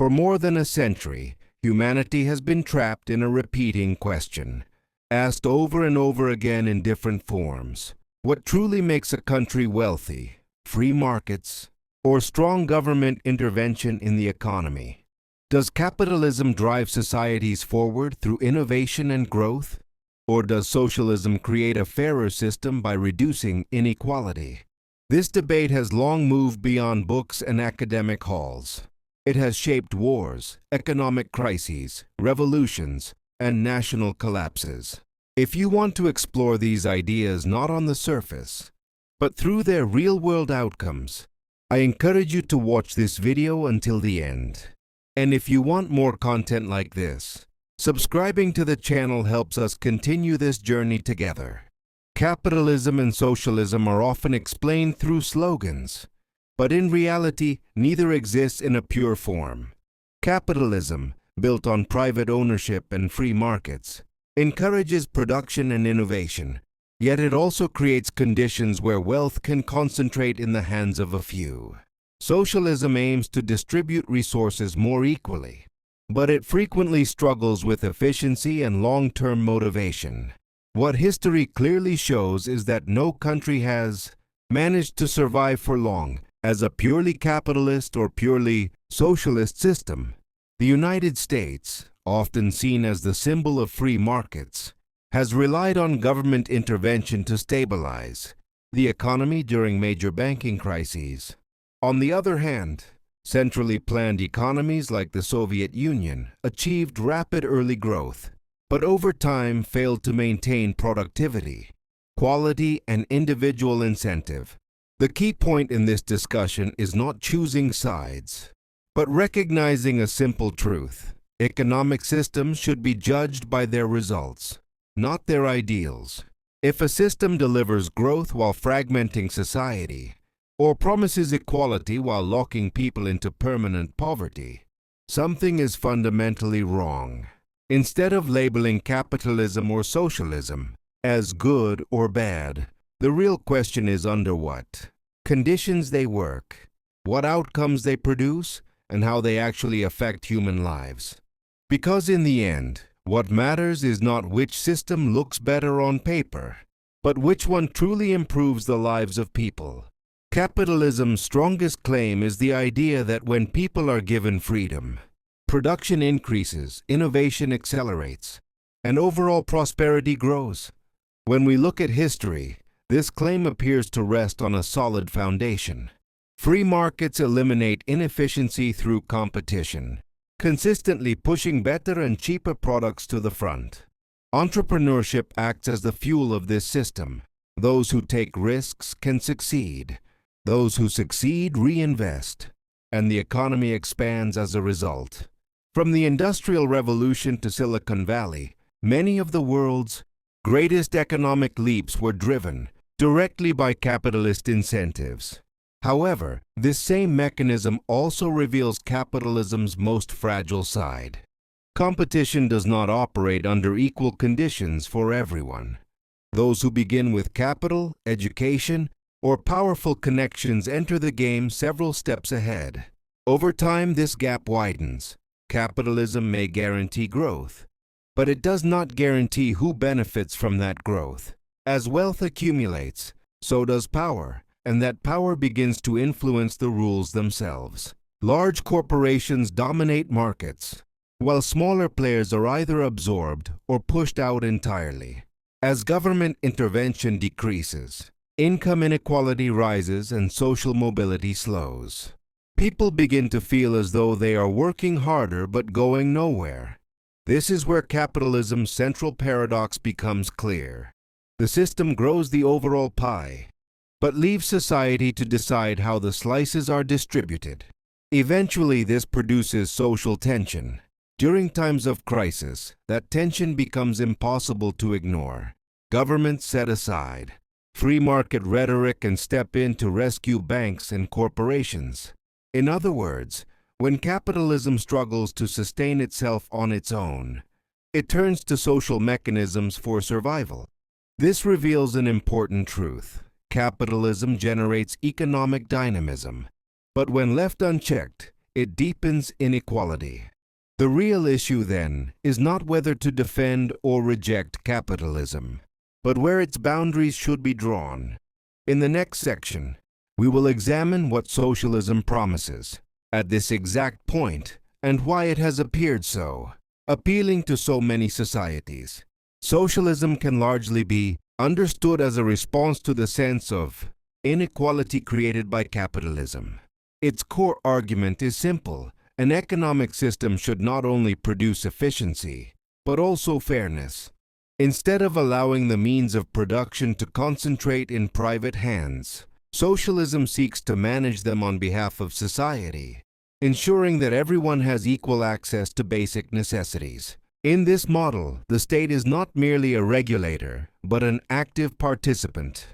For more than a century, humanity has been trapped in a repeating question, asked over and over again in different forms. What truly makes a country wealthy? Free markets or strong government intervention in the economy? Does capitalism drive societies forward through innovation and growth? Or does socialism create a fairer system by reducing inequality? This debate has long moved beyond books and academic halls. It has shaped wars, economic crises, revolutions, and national collapses. If you want to explore these ideas not on the surface, but through their real-world outcomes, I encourage you to watch this video until the end. And if you want more content like this, subscribing to the channel helps us continue this journey together. Capitalism and socialism are often explained through slogans, but in reality, neither exists in a pure form. Capitalism, built on private ownership and free markets, encourages production and innovation, yet it also creates conditions where wealth can concentrate in the hands of a few. Socialism aims to distribute resources more equally, but it frequently struggles with efficiency and long-term motivation. What history clearly shows is that no country has managed to survive for long as a purely capitalist or purely socialist system. The United States, often seen as the symbol of free markets, has relied on government intervention to stabilize the economy during major banking crises. On the other hand, centrally planned economies like the Soviet Union achieved rapid early growth, but over time failed to maintain productivity, quality, and individual incentive. The key point in this discussion is not choosing sides, but recognizing a simple truth. Economic systems should be judged by their results, not their ideals. If a system delivers growth while fragmenting society, or promises equality while locking people into permanent poverty, something is fundamentally wrong. Instead of labeling capitalism or socialism as good or bad, the real question is under what conditions they work, what outcomes they produce, and how they actually affect human lives. Because in the end, what matters is not which system looks better on paper, but which one truly improves the lives of people. Capitalism's strongest claim is the idea that when people are given freedom, production increases, innovation accelerates, and overall prosperity grows. When we look at history, this claim appears to rest on a solid foundation. Free markets eliminate inefficiency through competition, consistently pushing better and cheaper products to the front. Entrepreneurship acts as the fuel of this system. Those who take risks can succeed. Those who succeed reinvest, and the economy expands as a result. From the Industrial Revolution to Silicon Valley, many of the world's greatest economic leaps were driven directly by capitalist incentives. However, this same mechanism also reveals capitalism's most fragile side. Competition does not operate under equal conditions for everyone. Those who begin with capital, education, or powerful connections enter the game several steps ahead. Over time, this gap widens. Capitalism may guarantee growth, but it does not guarantee who benefits from that growth. As wealth accumulates, so does power, and that power begins to influence the rules themselves. Large corporations dominate markets, while smaller players are either absorbed or pushed out entirely. As government intervention decreases, income inequality rises and social mobility slows. People begin to feel as though they are working harder but going nowhere. This is where capitalism's central paradox becomes clear. The system grows the overall pie, but leaves society to decide how the slices are distributed. Eventually, this produces social tension. During times of crisis, that tension becomes impossible to ignore. Governments set aside free market rhetoric and step in to rescue banks and corporations. In other words, when capitalism struggles to sustain itself on its own, it turns to social mechanisms for survival. This reveals an important truth. Capitalism generates economic dynamism, but when left unchecked, it deepens inequality. The real issue, then, is not whether to defend or reject capitalism, but where its boundaries should be drawn. In the next section, we will examine what socialism promises at this exact point and why it has appeared so appealing to so many societies. Socialism can largely be understood as a response to the sense of inequality created by capitalism. Its core argument is simple. An economic system should not only produce efficiency, but also fairness. Instead of allowing the means of production to concentrate in private hands, socialism seeks to manage them on behalf of society, ensuring that everyone has equal access to basic necessities. In this model, the state is not merely a regulator, but an active participant.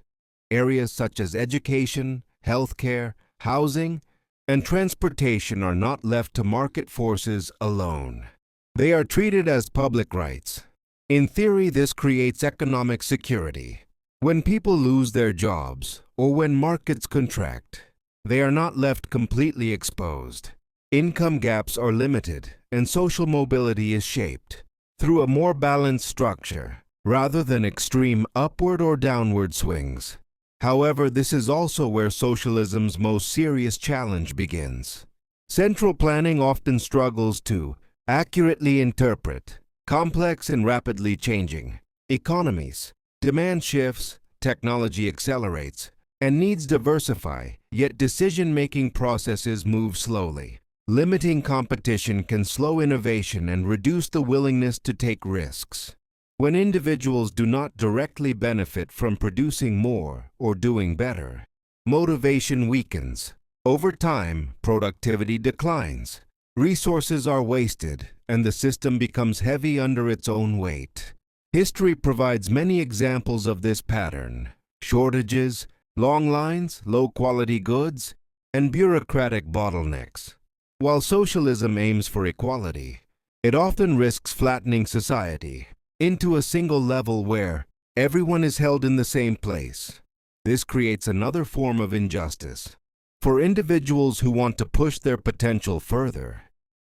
Areas such as education, healthcare, housing, and transportation are not left to market forces alone. They are treated as public rights. In theory, this creates economic security. When people lose their jobs, or when markets contract, they are not left completely exposed. Income gaps are limited, and social mobility is shaped through a more balanced structure, rather than extreme upward or downward swings. However, this is also where socialism's most serious challenge begins. Central planning often struggles to accurately interpret complex and rapidly changing economies. Demand shifts, technology accelerates, and needs diversify, yet decision-making processes move slowly. Limiting competition can slow innovation and reduce the willingness to take risks. When individuals do not directly benefit from producing more or doing better, motivation weakens. Over time, productivity declines. Resources are wasted, and the system becomes heavy under its own weight. History provides many examples of this pattern: shortages, long lines, low-quality goods, and bureaucratic bottlenecks. While socialism aims for equality, it often risks flattening society into a single level where everyone is held in the same place. This creates another form of injustice. For individuals who want to push their potential further,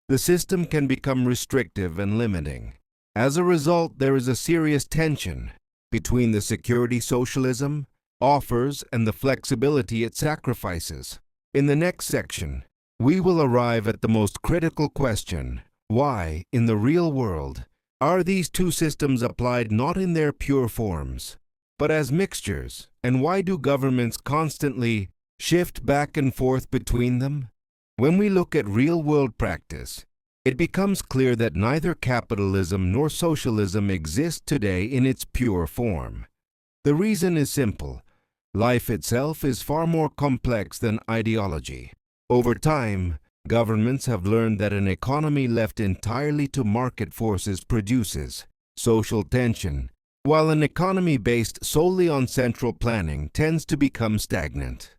the system can become restrictive and limiting. As a result, there is a serious tension between the security socialism offers and the flexibility it sacrifices. In the next section, we will arrive at the most critical question: why, in the real world, are these two systems applied not in their pure forms, but as mixtures, and why do governments constantly shift back and forth between them? When we look at real-world practice, it becomes clear that neither capitalism nor socialism exists today in its pure form. The reason is simple. Life itself is far more complex than ideology. Over time, governments have learned that an economy left entirely to market forces produces social tension, while an economy based solely on central planning tends to become stagnant.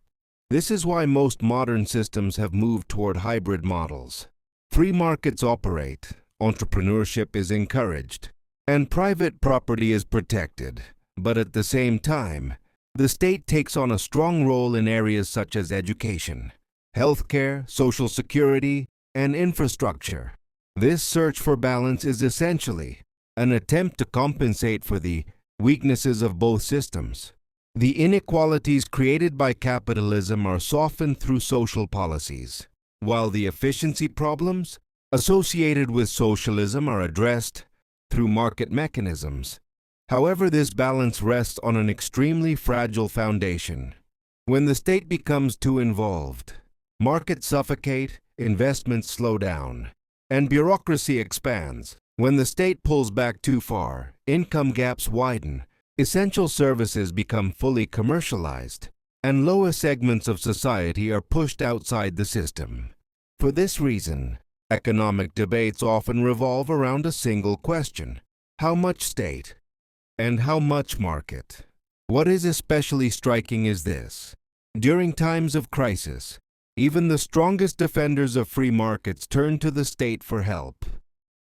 This is why most modern systems have moved toward hybrid models. Free markets operate, entrepreneurship is encouraged, and private property is protected. But at the same time, the state takes on a strong role in areas such as education, healthcare, social security, and infrastructure. This search for balance is essentially an attempt to compensate for the weaknesses of both systems. The inequalities created by capitalism are softened through social policies, while the efficiency problems associated with socialism are addressed through market mechanisms. However, this balance rests on an extremely fragile foundation. When the state becomes too involved, markets suffocate, investments slow down, and bureaucracy expands. When the state pulls back too far, income gaps widen, essential services become fully commercialized, and lower segments of society are pushed outside the system. For this reason, economic debates often revolve around a single question: how much state and how much market? What is especially striking is this: during times of crisis, even the strongest defenders of free markets turn to the state for help.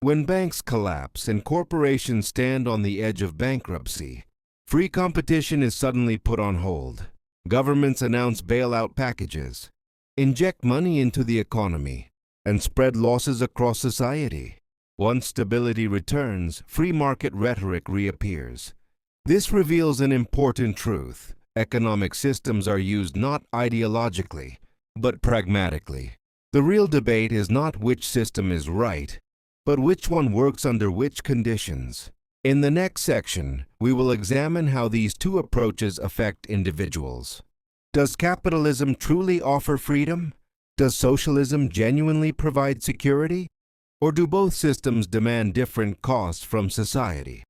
When banks collapse and corporations stand on the edge of bankruptcy, free competition is suddenly put on hold. Governments announce bailout packages, inject money into the economy, and spread losses across society. Once stability returns, free market rhetoric reappears. This reveals an important truth. Economic systems are used not ideologically, but pragmatically. The real debate is not which system is right, but which one works under which conditions. In the next section, we will examine how these two approaches affect individuals. Does capitalism truly offer freedom? Does socialism genuinely provide security? Or do both systems demand different costs from society?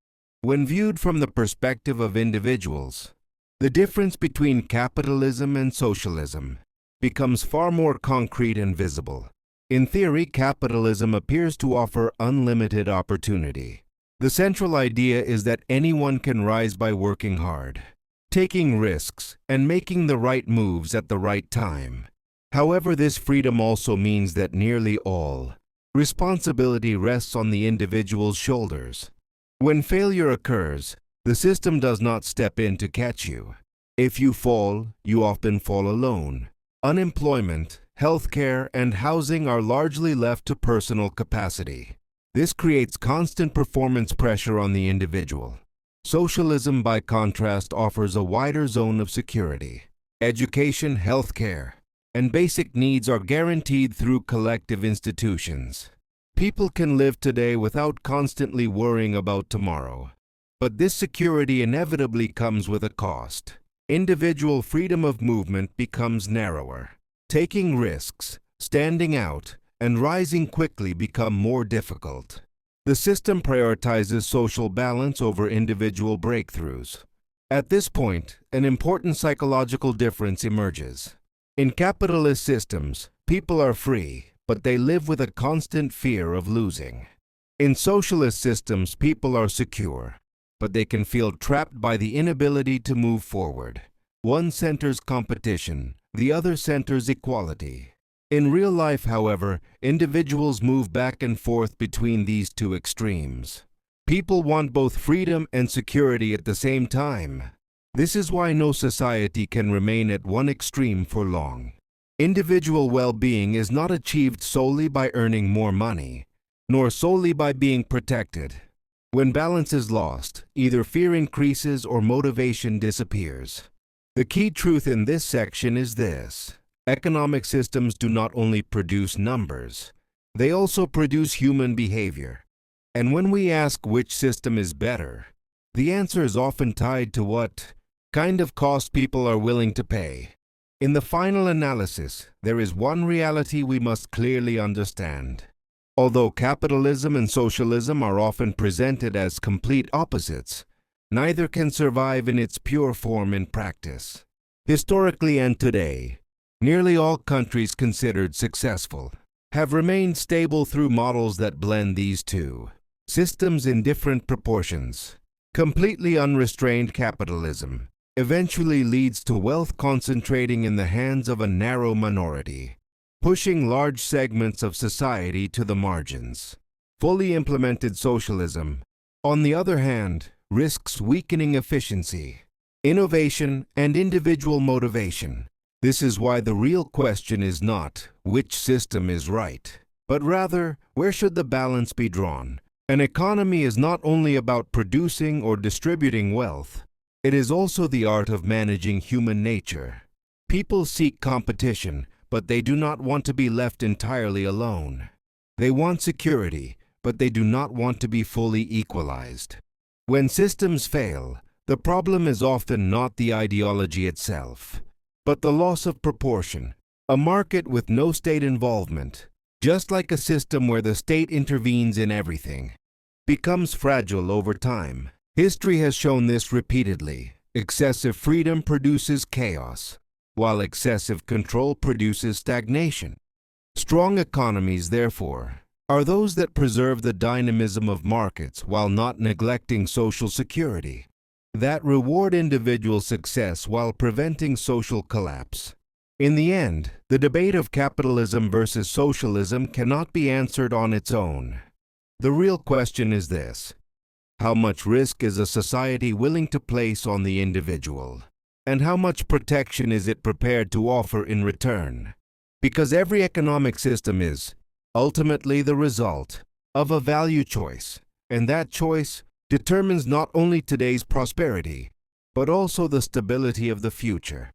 When viewed from the perspective of individuals, the difference between capitalism and socialism becomes far more concrete and visible. In theory, capitalism appears to offer unlimited opportunity. The central idea is that anyone can rise by working hard, taking risks, and making the right moves at the right time. However, this freedom also means that nearly all responsibility rests on the individual's shoulders. When failure occurs, the system does not step in to catch you. If you fall, you often fall alone. Unemployment, healthcare, and housing are largely left to personal capacity. This creates constant performance pressure on the individual. Socialism, by contrast, offers a wider zone of security. Education, healthcare, and basic needs are guaranteed through collective institutions. People can live today without constantly worrying about tomorrow. But this security inevitably comes with a cost. Individual freedom of movement becomes narrower. Taking risks, standing out, and rising quickly become more difficult. The system prioritizes social balance over individual breakthroughs. At this point, an important psychological difference emerges. In capitalist systems, people are free, but they live with a constant fear of losing. In socialist systems, people are secure, but they can feel trapped by the inability to move forward. One centers competition, the other centers equality. In real life, however, individuals move back and forth between these two extremes. People want both freedom and security at the same time. This is why no society can remain at one extreme for long. Individual well-being is not achieved solely by earning more money, nor solely by being protected. When balance is lost, either fear increases or motivation disappears. The key truth in this section is this: economic systems do not only produce numbers, they also produce human behavior. And when we ask which system is better, the answer is often tied to what kind of cost people are willing to pay. In the final analysis, there is one reality we must clearly understand. Although capitalism and socialism are often presented as complete opposites, neither can survive in its pure form in practice. Historically and today, nearly all countries considered successful have remained stable through models that blend these two systems in different proportions. Completely unrestrained capitalism eventually leads to wealth concentrating in the hands of a narrow minority, pushing large segments of society to the margins. Fully implemented socialism, on the other hand, risks weakening efficiency, innovation, and individual motivation. This is why the real question is not which system is right, but rather where should the balance be drawn. An economy is not only about producing or distributing wealth, it is also the art of managing human nature. People seek competition, but they do not want to be left entirely alone. They want security, but they do not want to be fully equalized. When systems fail, the problem is often not the ideology itself, but the loss of proportion. A market with no state involvement, just like a system where the state intervenes in everything, becomes fragile over time. History has shown this repeatedly. Excessive freedom produces chaos, while excessive control produces stagnation. Strong economies, therefore, are those that preserve the dynamism of markets while not neglecting social security, that reward individual success while preventing social collapse. In the end, the debate of capitalism versus socialism cannot be answered on its own. The real question is this: how much risk is a society willing to place on the individual? And how much protection is it prepared to offer in return? Because every economic system is ultimately the result of a value choice, and that choice determines not only today's prosperity, but also the stability of the future.